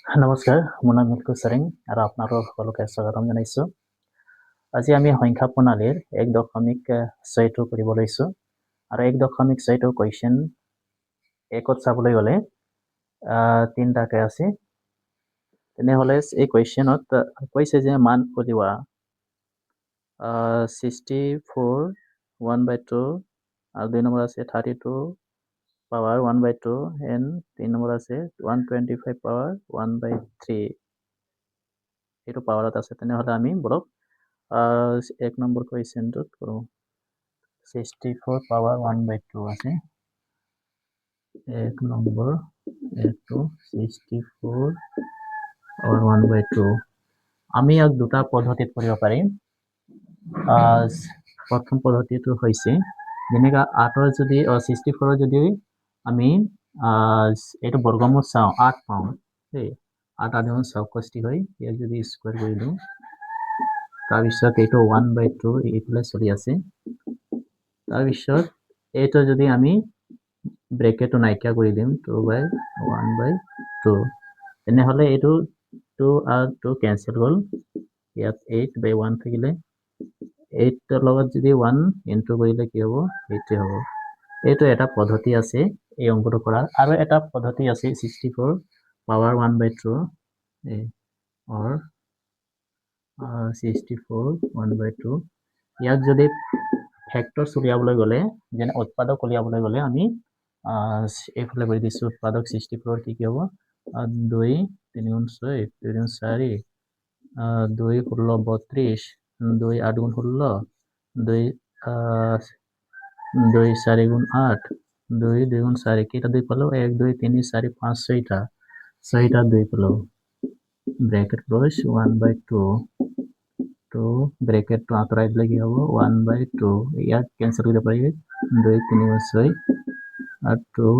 নমস্কাৰ, মোৰ নাম মিল্কু চাৰিং আৰু আপোনালোক সকলোকে স্বাগতম জনাইছোঁ। আজি আমি সংখ্যা প্ৰণালীৰ 1.6টো কৰিব লৈছোঁ আৰু 1.6টো কুৱেশ্যন একত চাবলৈ গ'লে তিনিটাকে আছে। তেনেহ'লে এই কুৱেশ্যনত কৈছে যে মান উলিওৱা 64 1/2 আৰু 2 নম্বৰ আছে 32 power 1/2 and 3 নম্বৰ আছে 125 power 1/3 এইটো পাৱাৰত আছে। তেনেহ'লে আমি বলক 1 নম্বৰ কুৱেশ্যনটোত কৰোঁ। 64 power 1/2 আছে। 1 নম্বৰ এইটো 64 power 1/2 আমি ইয়াক দুটা পদ্ধতিত কৰিব পাৰিম। প্ৰথম পদ্ধতিটো হৈছে যেনেকা 8ৰ যদি 64ৰ যদি আমি এইটো বৰ্গমূল চাওঁ 8 পাওঁ দেই। 8 আদিমত চৌষষ্ঠি হয়, ইয়াক যদি স্কুৱেৰ কৰি দিওঁ তাৰপিছত এইটো 1/2 এইফালে চলি আছে। তাৰপিছত এইটো যদি আমি ব্ৰেকেটটো নাইকিয়া কৰি দিম 2/1/2 তেনেহ'লে এইটো 2 আৰু 2 কেনচেল হ'ল। ইয়াত 8/1 থাকিলে 8ৰ লগত যদি 1 ইনটু কৰিলে কি হ'ব 8 হ'ব। এইটো এটা পদ্ধতি আছে এই অংকটো কৰাৰ। আৰু এটা পদ্ধতি আছে 64 power 1/2 or 64 1/2 ইয়াক যদি ফেক্টৰছ উলিয়াবলৈ গ'লে যেনে উৎপাদক উলিয়াবলৈ গ'লে আমি এইফালে কৰি দিছোঁ। উৎপাদক 64 কি হ'ব 2 3 গুণ 6 2 গুণ 4 2 16 32 2 8 গুণ 16 2 4 গুণ 8 2 2 গুণ 4 কেইটা 2 পালো 1 2 3 4 5 6টা 2 পালো। ব্ৰেকেট ক্লোজ 1/2 2 ব্ৰেকেটটো আঁতৰাই দিলে কি হ'ব 1/2 ইয়াক কেনচেল কৰিব পাৰি 2 3 গুণ 6 আৰু 2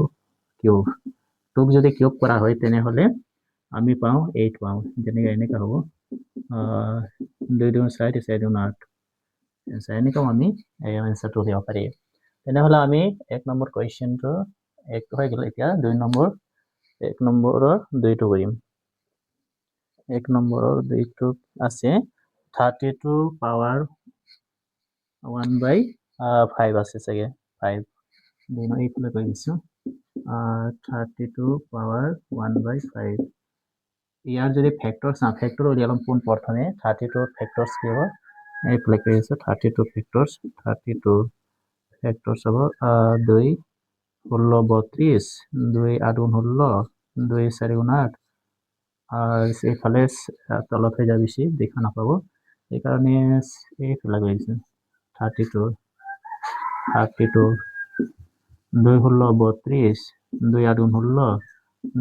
কিউব 2ক যদি কিউব কৰা হয় তেনেহ'লে আমি পাওঁ 8 পাওঁ। যেনেকৈ এনেকৈ হ'ব 2 2 4 4 2 8 এনেকৈও আমি এই এনচাৰটো উলিয়াব পাৰি। তেনেহ'লে আমি 1 নম্বৰ কুৱেশ্যনটো 1টো হৈ গ'ল। এতিয়া 2 নম্বৰ 1 নম্বৰৰ 2টো কৰিম। 1 নম্বৰৰ 2টো আছে 32 power 1/5 আছে চাগে 5 এইফালে কৰি দিছোঁ 32 power 1/5 ইয়াৰ যদি ফেক্টৰ চাওঁ ফেক্টৰ উলিয়াম প্ৰথমে 32 ফেক্টৰছ কি হ'ব এইফালে কৰি দিছোঁ 32 ফেক্টৰছ 32 ফেক্টৰছ হ'ব 2 16 32 2 8 গুণ 16 2 4 গুণ 8 এইফালে তলত হৈ যায় বেছি দেখা নাপাব সেইকাৰণে এইফালে কৰি দিছোঁ 32 2 16 32 2 8 গুণ 16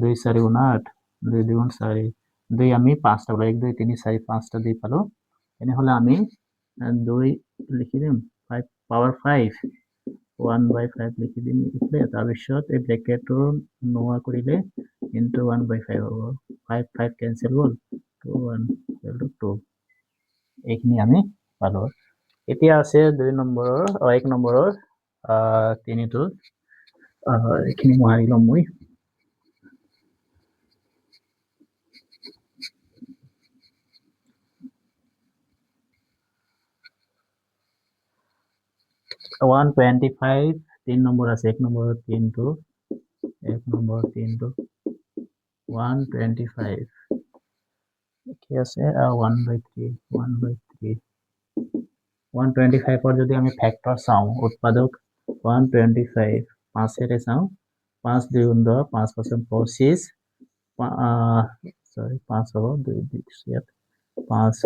2 4 গুণ 8 2 2 গুণ 4 2 আমি 5টা 1 2 3 4 5টা 2 পালোঁ। তেনেহ'লে আমি 2 লিখি দিম 5 power 5 1/5 লিখি দিম এইফালে। তাৰপিছত এই ব্ৰেকেটটো নোহোৱা কৰিলে ইনটু 1/5 হ'ব 5 5 কেনচেল হ'ল 2 1 2 এইখিনি আমি পালোঁ। এতিয়া আছে 2 নম্বৰৰ 1 নম্বৰৰ 3টো এইখিনি মোহাৰি ল'ম মই 125 3 নম্বৰ আছে 1 নম্বৰৰ 3টো 1 নম্বৰ 3টো 125 কি আছে 1/3 125ৰ যদি আমি ফেক্টৰ চাওঁ উৎপাদক 125 5এৰে চাওঁ 5 2 গুণ 10 5 5 25 5 হ'ব 2 ইয়াত 5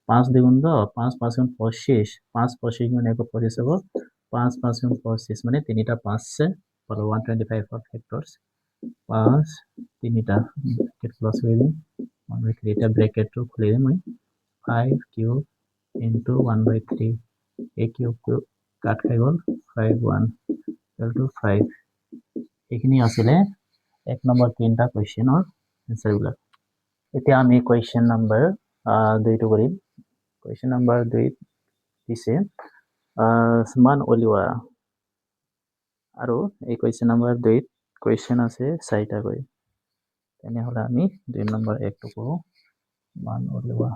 5 2 গুণ 10 5 5 25 5 25 গুণ 1 25 হ'ব 5 5 গুণ 25 মানে 3টা 5 পালোঁ 125ৰ ফেক্টৰছ 5 3টা ব্ৰেকেট ক্লোজ কৰি দিম 1/3 এটা ব্ৰেকেটটো খুলি দিম মই 5 কিউব ইনটু 1/3 এই কিউবটো কাট খাই গ'ল 5 1 5 এইখিনি আছিলে 1 নম্বৰ 3টা কুৱেশ্যনৰ এনচাৰবিলাক। এতিয়া আমি কুৱেশ্যন নম্বৰ 2টো কৰিম। কুৱেশ্যন নম্বৰ 2 দিছে মান উলিওৱা আৰু এই কুৱেশ্যন নম্বৰ 2ত কুৱেশ্যন আছে 4টাকৈ তেনেহ'লে আমি 2 নম্বৰ একটো কৰোঁ মান উলিওৱা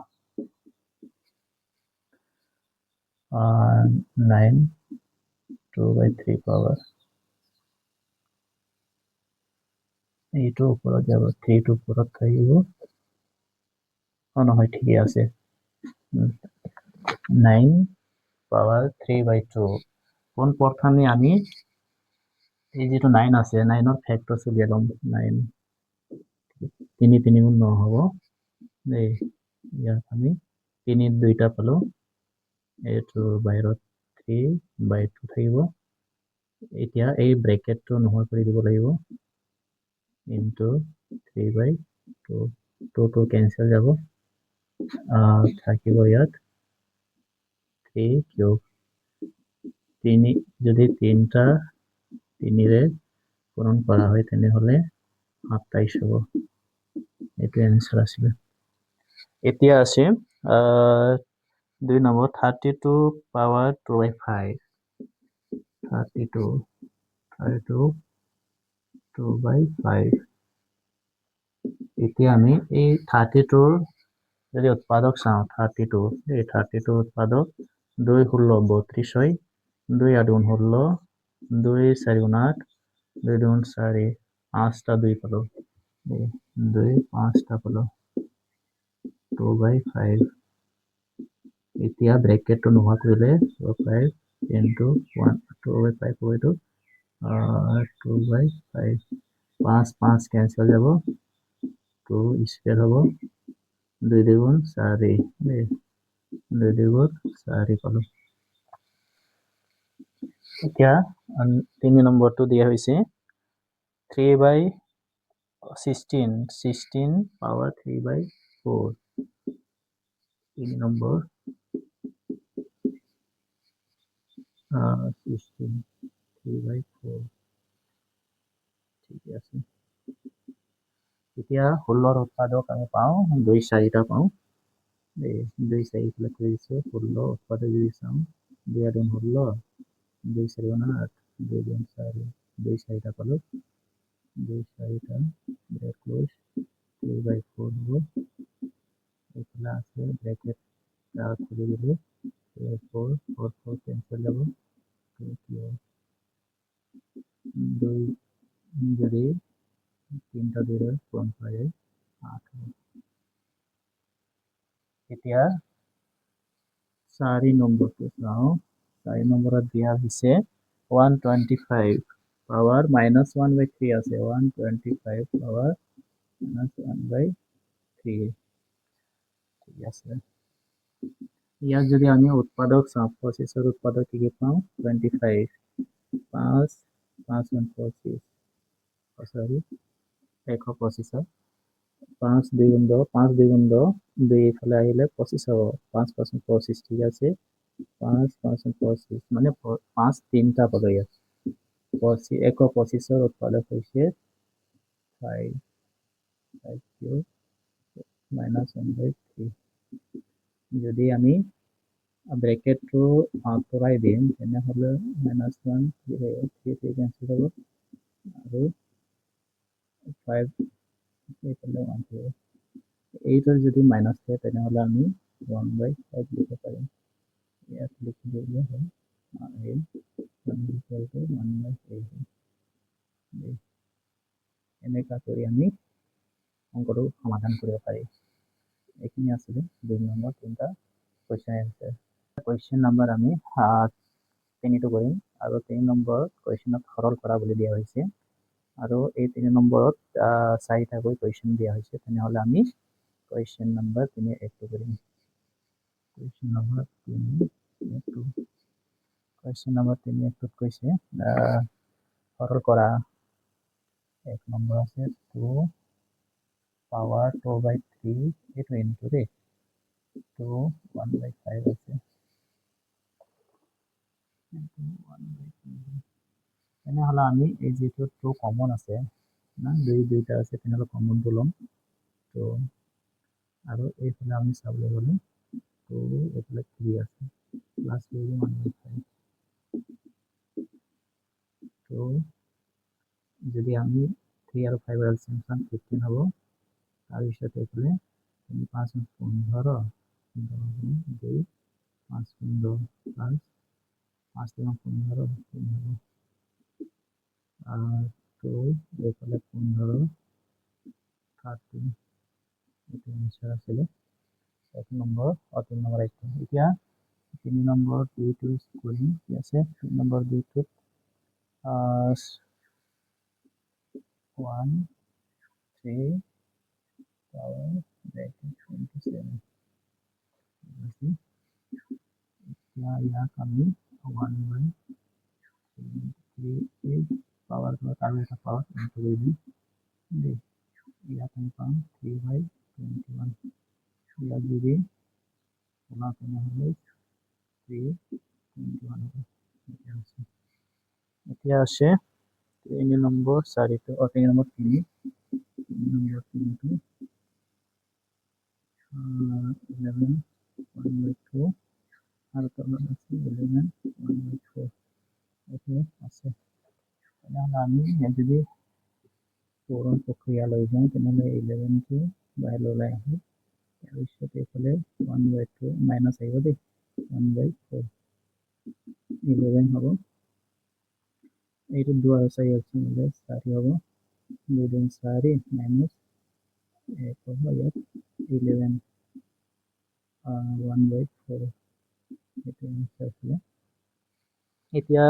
9 2/3 পাৱাৰ এইটো ওপৰত যাব 3 টো ওপৰত থাকিব নহয় ঠিকই আছে 9 পাৱাৰ 3/2 কোন প্ৰথমে আমি এই যেটো 9 আছে 9 ফ্যাক্টর উলিয়াই লম 9 3 3 গুণ 9 হ'ব এই ইয়াত আমি 3 দুইটা পালো এইটো বাহিৰত 3/2 থাকিব এতিয়া এই ব্ৰেকেটটো নোহোৱা কৰি দিব লাগিব into 3/2 2 cancel যাব থাকিব ইয়াত 3 কিউব 3 যদি 3টা 3 ৰে পূৰণ কৰা হয় তেনেহলে 27 হ'ব এইটো এনসাৰ আছিল এতিয়া আছে 2 নম্বৰ 32 পাৱাৰ 2/5 32 2/5 এতিয়া আমি এই 32 যদি উৎপাদক চাওঁ 32 এই 32 উৎপাদক 2 16 32 হয় 2 8 16 2 4 8 2 2 4 5টা 2 পালো 2 5টা পালো 2/5 এতিয়া ব্ৰেকেটটো নোহোৱা কৰিলে 5 into 1 2/5 হ'ব এইটো 2/5 5 5 cancel যাব 2 স্কয়ার হ'ব 2 দুগুণ 4 2 দুগুণ 4 পালো এতিয়া 3 নম্বৰটো দিয়া হৈছে 3/16 পাৱাৰ 3/4 3 নম্বৰ 16 3/4 ঠিক আছে এতিয়া 16 উৎপাদক আমি পাওঁ 2 4টা পাওঁ 2 4 ফালে কৰিছো 16 উৎপাদক যদি চাওঁ 2 8 16 2 4 8 2 2 4 2 4টা পালো 2 4টা ক্লোজ 3/4 হ'ব এইফালে আছে ব্র্যাকেট খুলি দিলে 4 4 4 ক্যান্সেল যাব 2 যদি 3টা 2 পূরণ করা যায় 8 এতিয়া 4 নম্বৰটো চাওঁ 4 নম্বৰত দিয়া হৈছে 125 পাৱাৰ -1/3 আছে 125 পাৱাৰ -1/3 ঠিক আছে ইয়াত যদি আমি উৎপাদক চাওঁ পঁচিছৰ উৎপাদক কি পাওঁ 25 5 5 1 25 সরি 125 5 2 গুণ 10 5 2 গুণ 10 2 এফালে আহিলে 25 হ'ব 5 5 25 ঠিক আছে 5 5 25 মানে 5 3টা পালো ইয়াত 125 উৎপাদক হৈছে 5 5 কিউব -1/3 যদি আমি ব্রেকেটটো আঁতৰাই দিম তেনেহলে -1 3 কেনসেল হ'ব আৰু 5 এইফালে 1 থাকিব এইটোৰ যদি মাইনাস থাকে তেনেহলে আমি 1/5 লিখিব পাৰিম ইয়াত লিখি দিলে হয় এনেকা কৰি আমি অঙ্কটো সমাধান কৰিব পাৰি এইখিনি আছিল 2 নম্বৰ 3টা কোৱেশ্চন এনসাৰ কোৱেশ্চন নাম্বাৰ আমি 3টো কৰিম আৰু 3 নম্বৰত কোৱেশ্চনত সৰল কৰা বুলি দিয়া হৈছে আৰু এই 3 নম্বৰত 4টাকৈ কোৱেশ্চন দিয়া হৈছে তেনেহলে আমি কোৱেশ্চন নাম্বাৰ 3 একটো কৰিম কোৱেশ্চন নাম্বাৰ 3 একটো কোৱেশ্চন নাম্বার 3 একটো কৈছে সরল করা 1 নম্বর আছে 2 পাওয়ার 2/3 এটা ইনটু রে 2 1/5 আছে তেনেহলে আমি এই যেটো 2 কমন আছে না দুইটা আছে তেনেহলে কমন বলম তো আৰু এইফালে আমি চাবলৈ গ'লে 2 এইফালে 3 আছে প্লাস 1/5 তো যদি আমি 3 আৰু 5 এলচিএম 15 হ'ব তাৰপিছত এইফালে 3 5 15 2 5 10 প্লাস 5 15 3 হ'ব তো এইফালে 15 13 এইটো এনসার আছিলে 1 নম্বৰ 3 নম্বৰ আহিছে এতিয়া 3 নম্বৰ 2 টো কৰিম কি আছে 3 নম্বৰ 2 টোত 1 3 power bracket 27 এতিয়া ইয়াক আমি 1 by 3 power আৰু এটা power into কৰি দিম দেই ইয়াক আমি পাম 3 by 21 ইয়াক যদি পুনৰ তেনেহ'লে 3 21 এতিয়া আছে 3 নম্বৰ 4 টো 3 নম্বৰ 3 number 3 11 1 by 2 আৰু তলত আছে 11 1 by 4 এইখিনি আছে তেনেহ'লে আমি যদি পূৰণ প্ৰক্ৰিয়া লৈ যাওঁ তেনেহ'লে 11 টো বাহিৰলৈ ওলাই আহে তাৰপিছত এইফালে 1 by 2 মাইনাছ আহিব দেই 1 by 4 11 হ'ব এইটো 2 আৰু 4 আছে মানে 4 হ'ব 2 4 মাইনাছ 1 হ'ব ইয়াত 11 1 by 4 এইটো এনসার আছিলে এতিয়া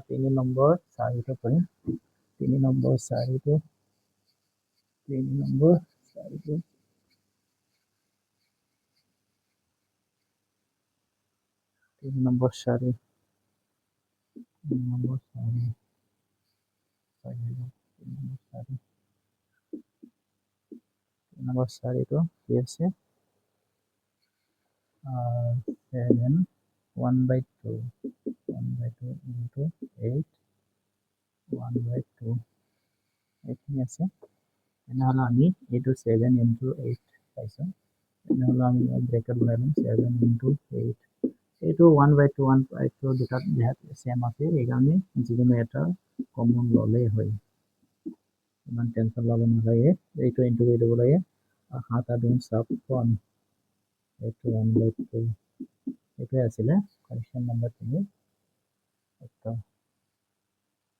3 নম্বৰ 4 টো কৰিম 3 নম্বৰ 4 টো 3 নম্বৰ 4 টো 3 নম্বৰ 4 3 নম্বৰ 4 number 4 টো কি আছে 7 1 by 2 1 by 2 into 8 1 by 2 এইখিনি আছে তেনেহ'লে আমি এইটো 7 into 8 পাইছোঁ তেনেহ'লে আমি ব্ৰেকেট বনাই দিম 7 into 8 এইটো 1 by 2 1 by 2 দুটা সেম আছে এইকাৰণে যিকোনো এটা কমন ল'লেই হয় ইমান টেনশ্যন ল'ব নালাগে এইটো ইনটু কৰি দিব লাগে 7 আৰু 2 56 এইটো 1 by 2 এইটোৱে আছিলে কুৱেশ্যন নম্বৰ 3